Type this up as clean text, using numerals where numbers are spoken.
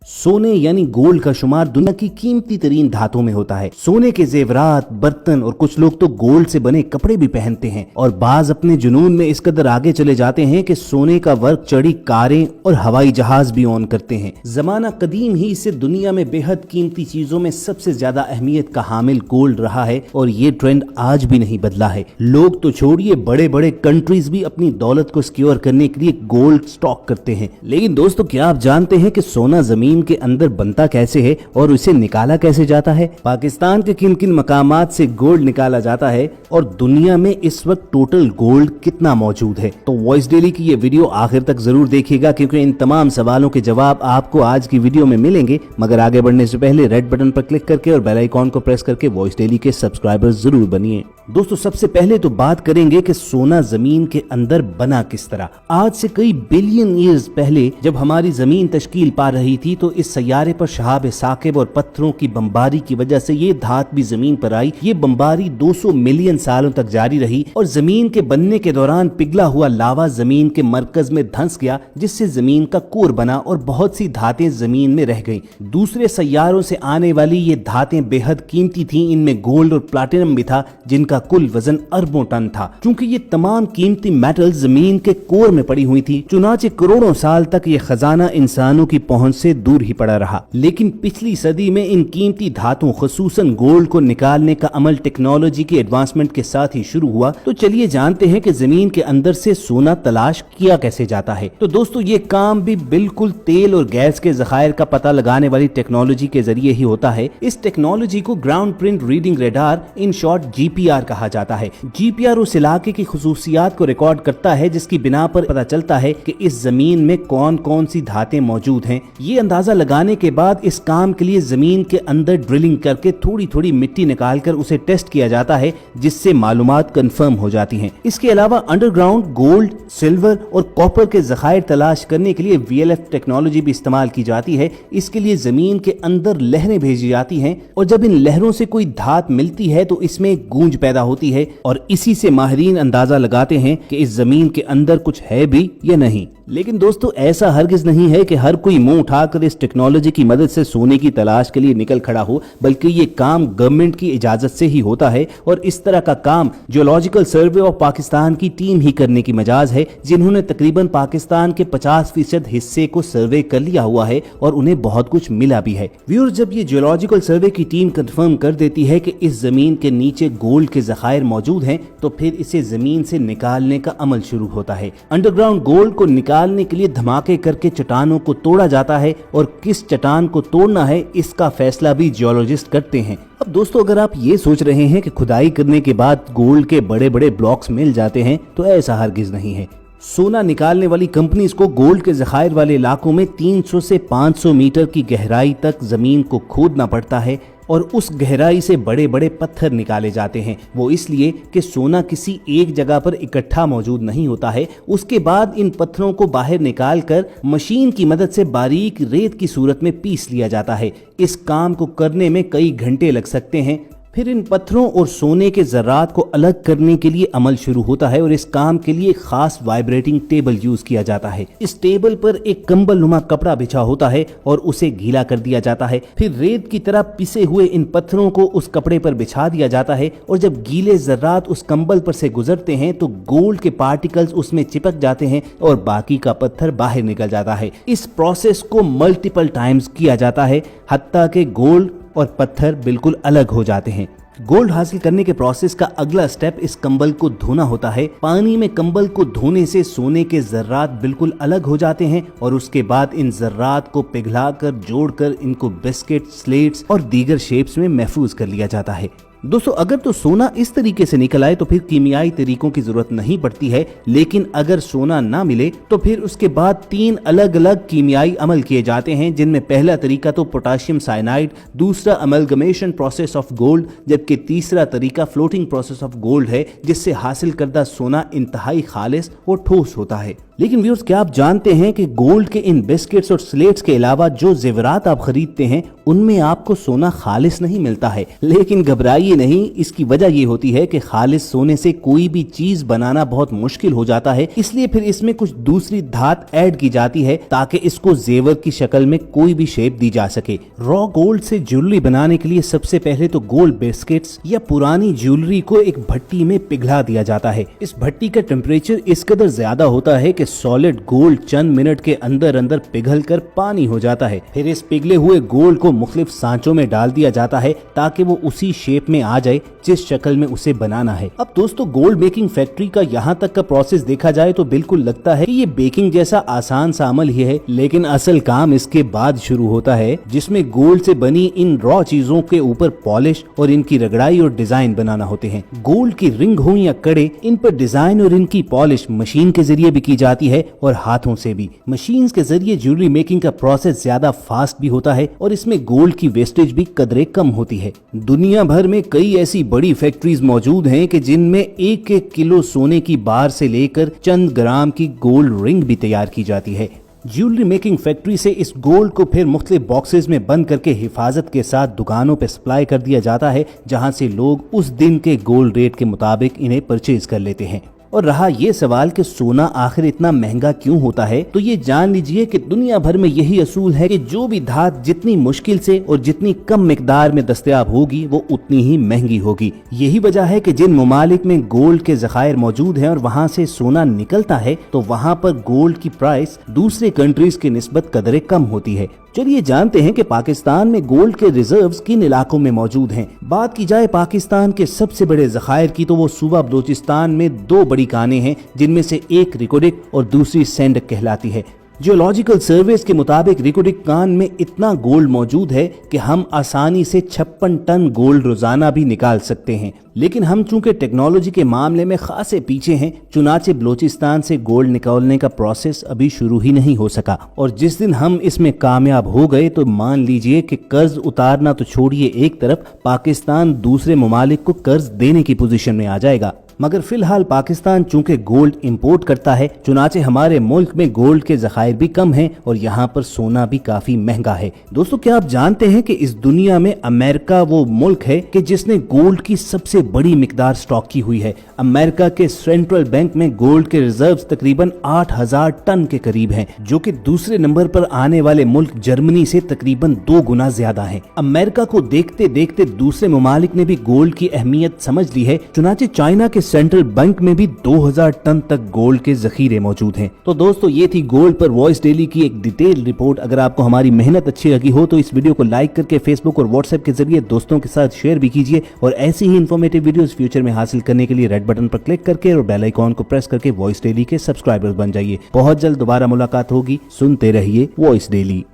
सोने यानी गोल्ड का शुमार दुनिया की कीमती तरीन धातों में होता है। सोने के जेवरात, बर्तन और कुछ लोग तो गोल्ड से बने कपड़े भी पहनते हैं और बाज अपने जुनून में इस कदर आगे चले जाते हैं कि सोने का वर्क चढ़ी कारें और हवाई जहाज भी ऑन करते हैं। जमाना कदीम ही से दुनिया में बेहद कीमती चीजों में सबसे ज्यादा अहमियत का हामिल गोल्ड रहा है और ये ट्रेंड आज भी नहीं बदला है। लोग तो छोड़िए, बड़े बड़े कंट्रीज भी अपनी दौलत को सिक्योर करने के लिए गोल्ड स्टॉक करते हैं। लेकिन दोस्तों, क्या आप जानते हैं कि सोना जमीन के अंदर बनता कैसे है और उसे निकाला कैसे जाता है? पाकिस्तान के किन किन मकामात से गोल्ड निकाला जाता है और दुनिया में इस वक्त टोटल गोल्ड कितना मौजूद है? तो वॉइस डेली की ये वीडियो आखिर तक जरूर देखिएगा, क्योंकि इन तमाम सवालों के जवाब आपको आज की वीडियो में मिलेंगे। मगर आगे बढ़ने से पहले रेड बटन पर क्लिक करके और बेल आइकॉन को प्रेस करके वॉइस डेली के सब्सक्राइबर जरूर बनिए। दोस्तों, सबसे पहले तो बात करेंगे कि सोना जमीन के अंदर बना किस तरह। आज से कई बिलियन ईयर्स पहले जब हमारी जमीन तश्कील पा रही थी तो इस सैयारे पर शहाब साकिब और पत्थरों की बमबारी की वजह से ये धात भी जमीन पर आई। ये बमबारी 200 मिलियन सालों तक जारी रही और जमीन के बनने के दौरान पिघला हुआ लावा जमीन के मरकज में धंस गया, जिससे जमीन का कोर बना और बहुत सी धातें जमीन में रह गईं। दूसरे सैयारों से आने वाली ये धातें बेहद कीमती थीं। इनमें गोल्ड और प्लैटिनम भी था, जिनका कुल वजन अरबों टन था। चूंकि ये तमाम कीमती मेटल जमीन के कोर में पड़ी हुई थी, चुनाचे करोड़ों साल तक ये खजाना इंसानों की पहुंच से दूर ही पड़ा रहा। लेकिन पिछली सदी में इन कीमती धातुओं खुसूसन गोल्ड को निकालने का अमल टेक्नोलॉजी के एडवांसमेंट के साथ ही शुरू हुआ। तो चलिए जानते हैं कि जमीन के अंदर से सोना तलाश किया कैसे जाता है। तो दोस्तों, ये काम भी बिल्कुल तेल और गैस के जखायर का पता लगाने वाली टेक्नोलॉजी के जरिए ही होता है। इस टेक्नोलॉजी को ground print reading radar, in short GPR कहा जाता है। GPR उस इलाके की खुसूसियात को रिकॉर्ड करता है जिसकी बिना पर पता चलता है कि इस जमीन में कौन कौन सी धातें मौजूद हैं। ये अंदाजा लगाने के बाद इस काम के लिए जमीन के अंदर ड्रिलिंग करके थोड़ी थोड़ी मिट्टी निकालकर उसे टेस्ट किया जाता है, जिससे मालूमात कंफर्म हो जाती हैं। इसके अलावा अंडरग्राउंड गोल्ड, सिल्वर और कॉपर के जखायर तलाश करने के लिए VLF टेक्नोलॉजी भी इस्तेमाल की जाती है। इसके लिए जमीन के अंदर लहरें भेजी जाती हैं और जब इन लहरों से कोई धात मिलती है तो इसमें गूंज पैदा होती है और इसी से माहिरीन अंदाजा लगाते हैं कि इस जमीन के अंदर कुछ है भी या नहीं। लेकिन दोस्तों, ऐसा हरगिज नहीं है कि हर कोई मुंह उठाकर इस टेक्नोलॉजी की मदद से सोने की तलाश के लिए निकल खड़ा हो, बल्कि ये काम गवर्नमेंट की इजाजत से ही होता है। और इस तरह का काम जियोलॉजिकल सर्वे ऑफ पाकिस्तान की टीम ही करने की मजाज है, जिन्होंने तकरीबन पाकिस्तान के 50% हिस्से को सर्वे कर लिया हुआ है और उन्हें बहुत कुछ मिला भी है। व्यूअर्स, जब ये जियोलॉजिकल सर्वे की टीम कंफर्म कर देती है कि इस जमीन के नीचे गोल्ड के जखायर मौजूद हैं, तो फिर इसे जमीन से निकालने का अमल शुरू होता है। अंडरग्राउंड गोल्ड को निकालने के लिए धमाके करके चट्टानों को तोड़ा जाता है और किस चट्टान को तोड़ना है इसका फैसला भी जियोलॉजिस्ट करते हैं। अब दोस्तों, अगर आप ये सोच रहे हैं कि खुदाई करने के बाद गोल्ड के बड़े बड़े ब्लॉक्स मिल जाते हैं, तो ऐसा हरगिज नहीं है। सोना निकालने वाली कंपनीज को गोल्ड के जखायर वाले इलाकों में 300 से 500 मीटर की गहराई तक जमीन को खोदना पड़ता है और उस गहराई से बड़े बड़े पत्थर निकाले जाते हैं। वो इसलिए कि सोना किसी एक जगह पर इकट्ठा मौजूद नहीं होता है। उसके बाद इन पत्थरों को बाहर निकालकर मशीन की मदद से बारीक रेत की सूरत में पीस लिया जाता है। इस काम को करने में कई घंटे लग सकते हैं। फिर इन पत्थरों और सोने के जर्रात को अलग करने के लिए अमल शुरू होता है और इस काम के लिए खास वाइब्रेटिंग टेबल यूज किया जाता है। इस टेबल पर एक कंबल नुमा कपड़ा बिछा होता है और उसे गीला कर दिया जाता है। फिर रेत की तरह पिसे हुए इन पत्थरों को उस कपड़े पर बिछा दिया जाता है और जब गीले जर्रात उस कंबल पर से गुजरते हैं तो गोल्ड के पार्टिकल्स उसमें चिपक जाते हैं और बाकी का पत्थर बाहर निकल जाता है। इस प्रोसेस को मल्टीपल टाइम्स किया जाता है, हत्ता के गोल्ड और पत्थर बिल्कुल अलग हो जाते हैं। गोल्ड हासिल करने के प्रोसेस का अगला स्टेप इस कंबल को धोना होता है। पानी में कंबल को धोने से सोने के जर्रात बिल्कुल अलग हो जाते हैं और उसके बाद इन जर्रात को पिघलाकर जोड़कर इनको बिस्किट, स्लेट्स और दीगर शेप्स में महफूज कर लिया जाता है। दोस्तों, अगर तो सोना इस तरीके से निकल आए तो फिर कीमियाई तरीकों की जरूरत नहीं पड़ती है। लेकिन अगर सोना ना मिले तो फिर उसके बाद 3 अलग अलग कीमियाई अमल किए जाते हैं, जिनमें पहला तरीका तो पोटाशियम साइनाइड, दूसरा अमलगमेशन प्रोसेस ऑफ गोल्ड, जबकि तीसरा तरीका फ्लोटिंग प्रोसेस ऑफ गोल्ड है, जिससे हासिल करदा सोना इंतहाई खालिस और ठोस होता है। लेकिन व्यूअर्स, क्या आप जानते हैं कि गोल्ड के इन बिस्किट्स और स्लेट्स के अलावा जो जेवरात आप खरीदते हैं उनमें आपको सोना खालिस नहीं मिलता है। लेकिन घबराइए नहीं, इसकी वजह ये होती है कि खालिस सोने से कोई भी चीज बनाना बहुत मुश्किल हो जाता है, इसलिए फिर इसमें कुछ दूसरी धात ऐड की जाती है ताकि इसको जेवर की शक्ल में कोई भी शेप दी जा सके। रॉ गोल्ड से ज्वेलरी बनाने के लिए सबसे पहले तो गोल्ड बिस्किट्स या पुरानी ज्वेलरी को एक भट्टी में पिघला दिया जाता है। इस भट्टी का टेम्परेचर इस कदर ज्यादा होता है कि सॉलिड गोल्ड चंद मिनट के अंदर अंदर पिघल कर पानी हो जाता है। फिर इस पिघले हुए गोल्ड को मुख्तलिफ सांचों में डाल दिया जाता है ताकि वो उसी शेप में आ जाए जिस शक्ल में उसे बनाना है। अब दोस्तों, गोल्ड बेकिंग फैक्ट्री का यहाँ तक का प्रोसेस देखा जाए तो बिल्कुल लगता है कि ये बेकिंग जैसा आसान सा अमल ही है, लेकिन असल काम इसके बाद शुरू होता है, जिसमें गोल्ड से बनी इन रॉ चीजों के ऊपर पॉलिश और इनकी रगड़ाई और डिजाइन बनाना होते हैं। गोल्ड की रिंग हो या कड़े, इन पर डिजाइन और इनकी पॉलिश मशीन के जरिए भी की जाती है और हाथों से भी। मशीन के जरिए ज्वेलरी मेकिंग का प्रोसेस ज्यादा फास्ट भी होता है और इसमें गोल्ड की वेस्टेज भी कदरे कम होती है। दुनिया भर में कई ऐसी बड़ी फैक्ट्रीज मौजूद हैं कि जिनमें एक एक किलो सोने की बार से लेकर चंद ग्राम की गोल्ड रिंग भी तैयार की जाती है। ज्वेलरी मेकिंग फैक्ट्री से इस गोल्ड को फिर मुख्तलिफ बॉक्सेस में बंद करके हिफाजत के साथ दुकानों पे सप्लाई कर दिया जाता है, जहां से लोग उस दिन के गोल्ड रेट के मुताबिक इन्हें परचेज कर लेते हैं। और रहा ये सवाल कि सोना आखिर इतना महंगा क्यों होता है, तो ये जान लीजिए कि दुनिया भर में यही असूल है कि जो भी धात जितनी मुश्किल से और जितनी कम मिकदार में दस्तयाब होगी वो उतनी ही महंगी होगी। यही वजह है कि जिन ममालिक में गोल्ड के ज़खायर मौजूद हैं और वहाँ से सोना निकलता है तो वहाँ पर गोल्ड की प्राइस दूसरे कंट्रीज के निस्बत कदरे कम होती है। चलिए जानते हैं कि पाकिस्तान में गोल्ड के रिजर्व्स किन इलाकों में मौजूद हैं। बात की जाए पाकिस्तान के सबसे बड़े ज़खायर की तो वो सूबा बलूचिस्तान में दो बड़ी खानें हैं, जिनमें से एक रिकोडिक और दूसरी सेंडक कहलाती है। जियोलॉजिकल सर्वेस के मुताबिक रिकोडिक कान में इतना गोल्ड मौजूद है कि हम आसानी से 56 टन गोल्ड रोजाना भी निकाल सकते हैं। लेकिन हम चूंकि टेक्नोलॉजी के मामले में खासे पीछे हैं, चुनाचे बलूचिस्तान से गोल्ड निकालने का प्रोसेस अभी शुरू ही नहीं हो सका। और जिस दिन हम इसमें कामयाब हो गए तो मान लीजिए कि कर्ज उतारना तो छोड़िए एक तरफ, पाकिस्तान दूसरे ममालिक को कर्ज देने की पोजीशन में आ जाएगा। मगर फिलहाल पाकिस्तान चूंकि गोल्ड इंपोर्ट करता है, चुनाचे हमारे मुल्क में गोल्ड के ज़खायर भी कम हैं और यहाँ पर सोना भी काफी महंगा है। दोस्तों, क्या आप जानते हैं कि इस दुनिया में अमेरिका वो मुल्क है कि जिसने गोल्ड की सबसे बड़ी मिकदार स्टॉक की हुई है। अमेरिका के सेंट्रल बैंक में गोल्ड के रिजर्व्स तकरीबन 8000 टन के करीब हैं, जो कि दूसरे नंबर पर आने वाले मुल्क जर्मनी से तकरीबन 2 गुना ज्यादा है। अमेरिका को देखते देखते दूसरे ममालिक ने भी गोल्ड की अहमियत समझ ली है। चुनाचे चाइना के सेंट्रल बैंक में भी 2000 टन तक गोल्ड के जखीरे मौजूद हैं। तो दोस्तों, ये थी गोल्ड पर वॉइस डेली की एक डिटेल रिपोर्ट। अगर आपको हमारी मेहनत अच्छी लगी हो तो इस वीडियो को लाइक करके फेसबुक और व्हाट्सएप के जरिए दोस्तों के साथ शेयर भी कीजिए और ऐसी ही इन्फॉर्मेटिव वीडियोस फ्यूचर में हासिल करने के लिए रेड बटन पर क्लिक करके और बेल आइकॉन को प्रेस करके वॉइस डेली के सब्सक्राइबर्स बन जाइए। बहुत जल्द दोबारा मुलाकात होगी। सुनते रहिए वॉइस डेली।